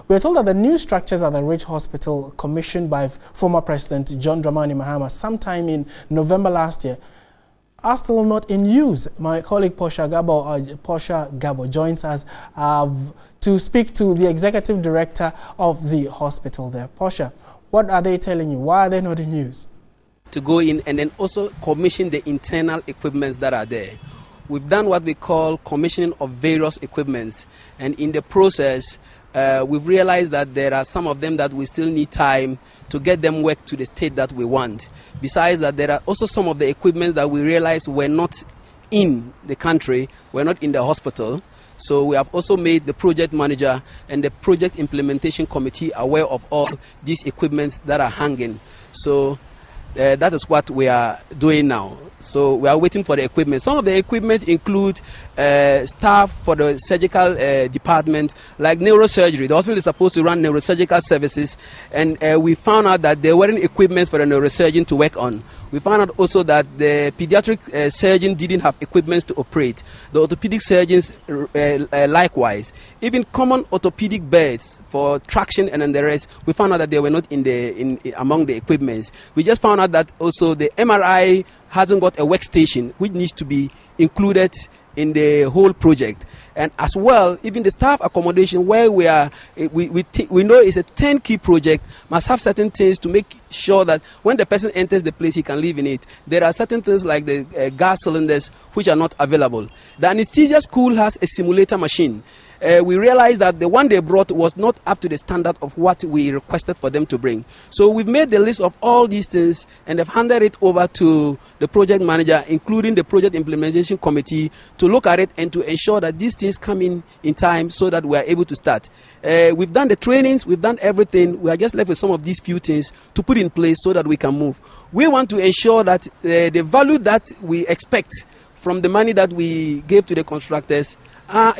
We're told that the new structures at the Ridge Hospital, commissioned by former President John Dramani Mahama sometime in November last year, are still not in use. My colleague Portia Gabo joins us to speak to the executive director of the hospital there. Portia, what are they telling you? Why are they not in use? To go in and then also commission the internal equipments that are there. We've done what we call commissioning of various equipments, and in the process we've realized that there are some of them that we still need time to get them work to the state that we want. Besides that, there are also some of the equipment that we realized were not in the country, were not in the hospital. So we have also made the project manager and the project implementation committee aware of all these equipments that are hanging. So that is what we are doing now. So we are waiting for the equipment. Some of the equipment include staff for the surgical department, like neurosurgery. The hospital is supposed to run neurosurgical services, and we found out that there weren't equipment for the neurosurgeon to work on. We found out also that the pediatric surgeon didn't have equipment to operate. The orthopedic surgeons likewise. Even common orthopedic beds for traction and then the rest, we found out that they were not among the equipments. We just found out that also the MRI hasn't got a workstation, which needs to be included in the whole project. And as well, even the staff accommodation, where we know it's a 10-key project, must have certain things to make sure that when the person enters the place, he can live in it. There are certain things like the gas cylinders which are not available. The anesthesia school has a simulator machine. We realized that the one they brought was not up to the standard of what we requested for them to bring. So we've made the list of all these things and have handed it over to the project manager, including the project implementation committee, to look at it and to ensure that these things come in time so that we are able to start. We've done the trainings, we've done everything. We are just left with some of these few things to put in place so that we can move. We want to ensure that the value that we expect from the money that we gave to the constructors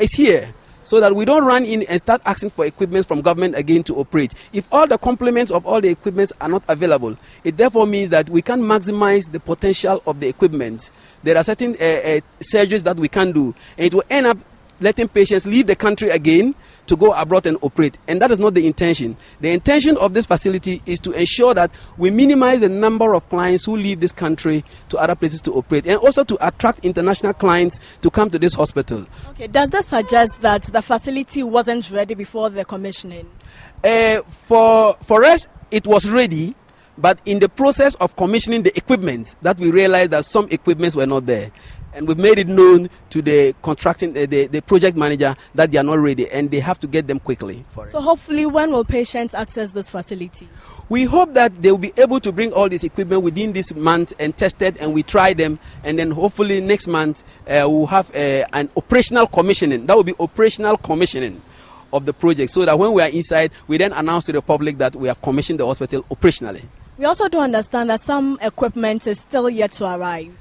is here, so that we don't run in and start asking for equipment from government again to operate. If all the complements of all the equipments are not available, it therefore means that we can maximize the potential of the equipment. There are certain surgeries that we can do, and it will end up letting patients leave the country again to go abroad and operate, and that is not the intention. The intention of this facility is to ensure that we minimize the number of clients who leave this country to other places to operate, and also to attract international clients to come to this hospital. Okay, does that suggest that the facility wasn't ready before the commissioning? For us, it was ready, but in the process of commissioning the equipment, that we realized that some equipments were not there. And we've made it known to the contracting, the project manager, that they are not ready and they have to get them quickly. So hopefully, when will patients access this facility? We hope that they will be able to bring all this equipment within this month and test it, and we try them, and then hopefully next month we'll have an operational commissioning. That will be operational commissioning of the project, so that when we are inside, we then announce to the public that we have commissioned the hospital operationally. We also do understand that some equipment is still yet to arrive.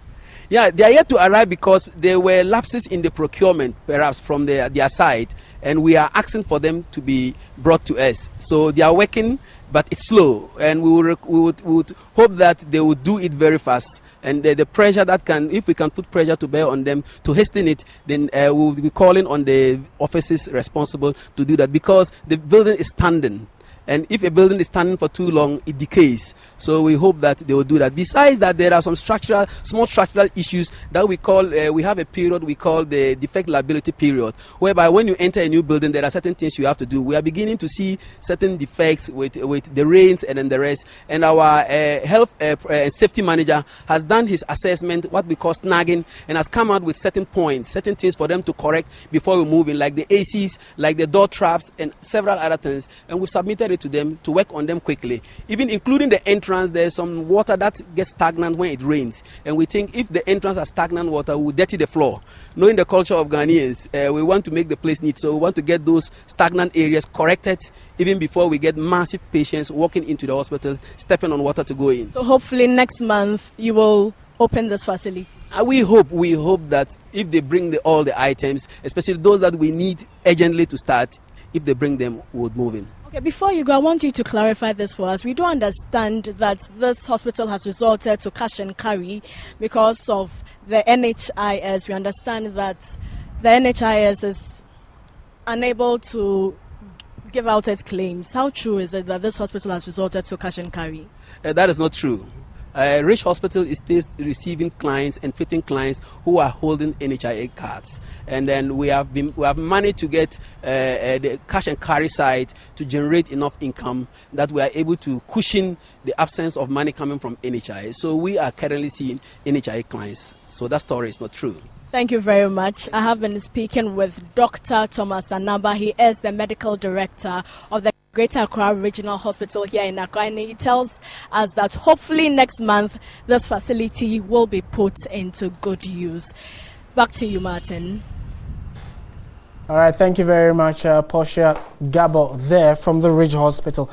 Yeah, they are yet to arrive because there were lapses in the procurement, perhaps from their side, and we are asking for them to be brought to us. So they are working, but it's slow, and we would hope that they will do it very fast. And the pressure that if we can put pressure to bear on them to hasten it, then we will be calling on the offices responsible to do that, because the building is standing. And if a building is standing for too long, it decays. So we hope that they will do that. Besides that, there are some small structural issues that we call, we have a period we call the defect liability period, whereby when you enter a new building, there are certain things you have to do. We are beginning to see certain defects with the rains and then the rest. And our health and safety manager has done his assessment, what we call snagging, and has come out with certain points, certain things for them to correct before we move in, like the ACs, like the door traps, and several other things. And we've submitted it to them to work on them quickly. Even including the entrance, there's some water that gets stagnant when it rains, and we think if the entrance has stagnant water, we will dirty the floor. Knowing the culture of Ghanaians, we want to make the place neat, so we want to get those stagnant areas corrected even before we get massive patients walking into the hospital, stepping on water to go in. So hopefully next month you will open this facility. We hope that if they bring all the items, especially those that we need urgently to start, if they bring them, we would move in. Okay, before you go, I want you to clarify this for us. We do understand that this hospital has resorted to cash and carry because of the NHIS. We understand that the NHIS is unable to give out its claims. How true is it that this hospital has resorted to cash and carry? That is not true. Ridge Hospital is still receiving clients and fitting clients who are holding NHIA cards, and then we have managed to get the cash and carry side to generate enough income that we are able to cushion the absence of money coming from NHIA. So we are currently seeing NHIA clients. So that story is not true. Thank you very much. I have been speaking with Dr. Thomas Anamba. He is the medical director of the Greater Accra Regional Hospital here in Accra, and he tells us that hopefully next month this facility will be put into good use. Back to you, Martin. All right, thank you very much, Portia Gabo there from the Ridge Hospital.